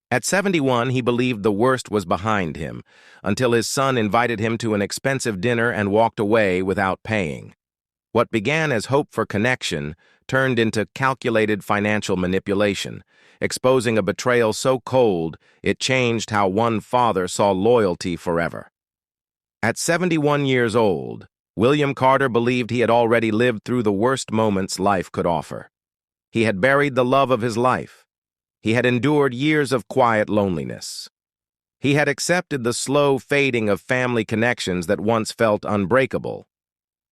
At 71, he believed the worst was behind him, until his son invited him to an expensive dinner and walked away without paying. What began as hope for connection turned into calculated financial manipulation, exposing a betrayal so cold it changed how one father saw loyalty forever. At 71 years old, William Carter believed he had already lived through the worst moments life could offer. He had buried the love of his life. He had endured years of quiet loneliness. He had accepted the slow fading of family connections that once felt unbreakable.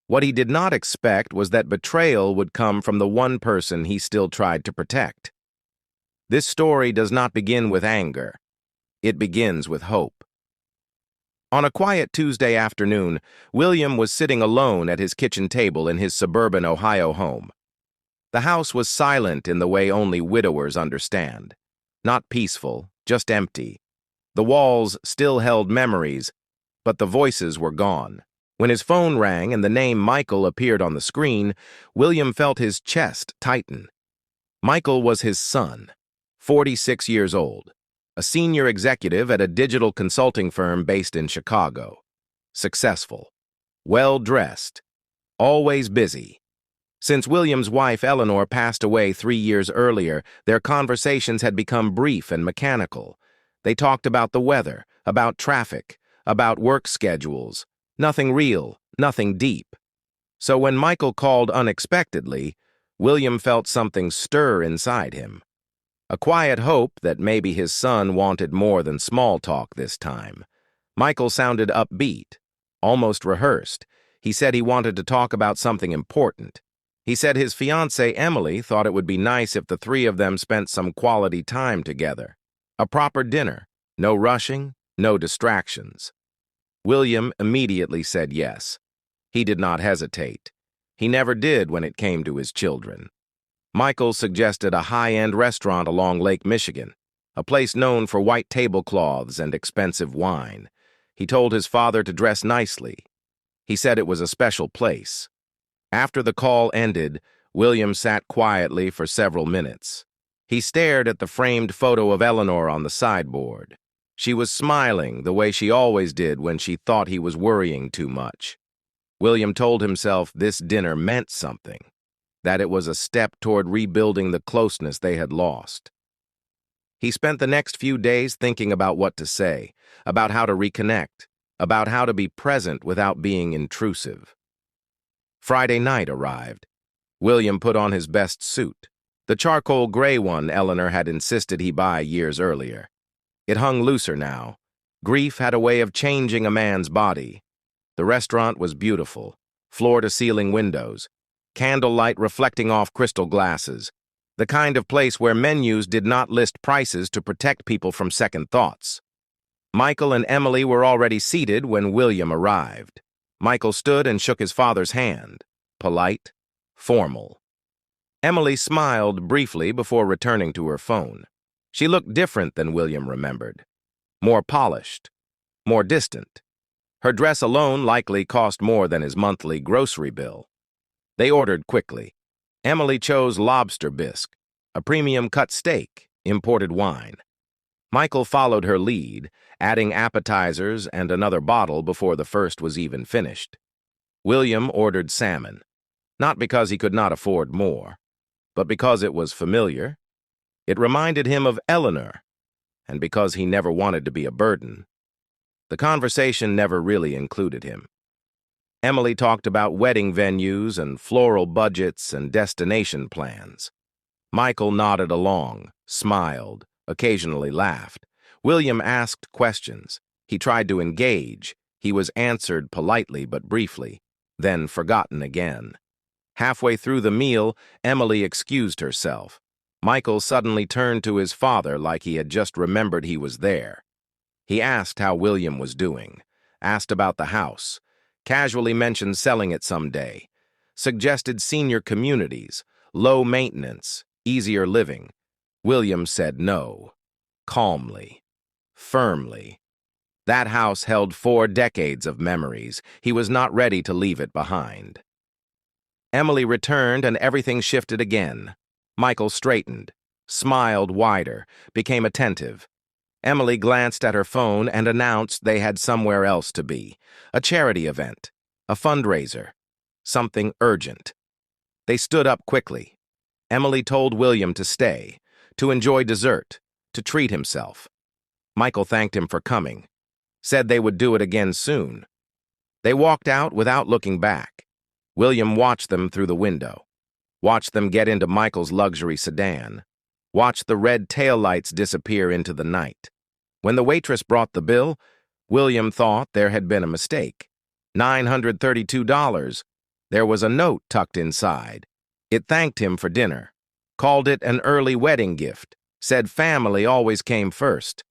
What he did not expect was that betrayal would come from the one person he still tried to protect. This story does not begin with anger. It begins with hope. On a quiet Tuesday afternoon, William was sitting alone at his kitchen table in his suburban Ohio home. The house was silent in the way only widowers understand. Not peaceful, just empty. The walls still held memories, but the voices were gone. When his phone rang and the name Michael appeared on the screen, William felt his chest tighten. Michael was his son, 46 years old, a senior executive at a digital consulting firm based in Chicago. Successful, well-dressed, always busy. Since William's wife Eleanor passed away 3 years earlier, their conversations had become brief and mechanical. They talked about the weather, about traffic, about work schedules. Nothing real, nothing deep. So when Michael called unexpectedly, William felt something stir inside him. A quiet hope that maybe his son wanted more than small talk this time. Michael sounded upbeat, almost rehearsed. He said he wanted to talk about something important. He said his fiancée Emily thought it would be nice if the three of them spent some quality time together. A proper dinner, no rushing, no distractions. William immediately said yes. He did not hesitate. He never did when it came to his children. Michael suggested a high-end restaurant along Lake Michigan, a place known for white tablecloths and expensive wine. He told his father to dress nicely. He said it was a special place. After the call ended, William sat quietly for several minutes. He stared at the framed photo of Eleanor on the sideboard. She was smiling the way she always did when she thought he was worrying too much. William told himself this dinner meant something, that it was a step toward rebuilding the closeness they had lost. He spent the next few days thinking about what to say, about how to reconnect, about how to be present without being intrusive. Friday night arrived. William put on his best suit, the charcoal gray one Eleanor had insisted he buy years earlier. It hung looser now. Grief had a way of changing a man's body. The restaurant was beautiful, floor-to-ceiling windows, candlelight reflecting off crystal glasses, the kind of place where menus did not list prices to protect people from second thoughts. Michael and Emily were already seated when William arrived. Michael stood and shook his father's hand, polite, formal. Emily smiled briefly before returning to her phone. She looked different than William remembered. More polished, more distant. Her dress alone likely cost more than his monthly grocery bill. They ordered quickly. Emily chose lobster bisque, a premium cut steak, imported wine. Michael followed her lead, adding appetizers and another bottle before the first was even finished. William ordered salmon, not because he could not afford more, but because it was familiar. It reminded him of Eleanor, and because he never wanted to be a burden. The conversation never really included him. Emily talked about wedding venues and floral budgets and destination plans. Michael nodded along, smiled, occasionally laughed. William asked questions. He tried to engage. He was answered politely but briefly, then forgotten again. Halfway through the meal, Emily excused herself. Michael suddenly turned to his father like he had just remembered he was there. He asked how William was doing, asked about the house, casually mentioned selling it someday, suggested senior communities, low maintenance, easier living. William said no, calmly, firmly. That house held 4 decades of memories. He was not ready to leave it behind. Emily returned and everything shifted again. Michael straightened, smiled wider, became attentive. Emily glanced at her phone and announced they had somewhere else to be. A charity event. A fundraiser. Something urgent. They stood up quickly. Emily told William to stay, to enjoy dessert, to treat himself. Michael thanked him for coming, said they would do it again soon. They walked out without looking back. William watched them through the window, watched them get into Michael's luxury sedan, watched the red taillights disappear into the night. When the waitress brought the bill, William thought there had been a mistake. $932. There was a note tucked inside. It thanked him for dinner, called it an early wedding gift, said family always came first.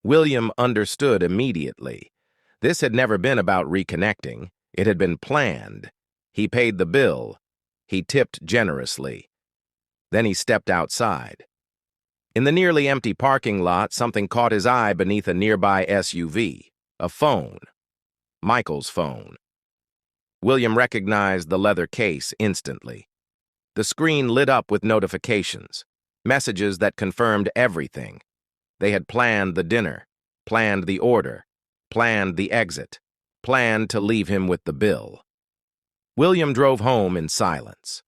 William understood immediately. This had never been about reconnecting. It had been planned. He paid the bill. He tipped generously. Then he stepped outside. In the nearly empty parking lot, something caught his eye beneath a nearby SUV. A phone. Michael's phone. William recognized the leather case instantly. The screen lit up with notifications, messages that confirmed everything. They had planned the dinner, planned the order, planned the exit, planned to leave him with the bill. William drove home in silence.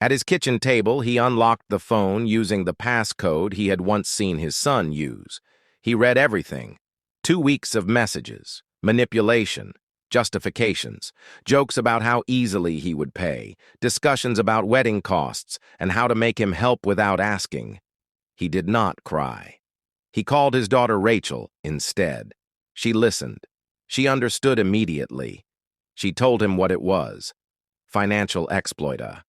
At his kitchen table, he unlocked the phone using the passcode he had once seen his son use. He read everything. 2 weeks of messages, manipulation, justifications, jokes about how easily he would pay, discussions about wedding costs, and how to make him help without asking. He did not cry. He called his daughter Rachel instead. She listened. She understood immediately. She told him what it was. Financial exploiter.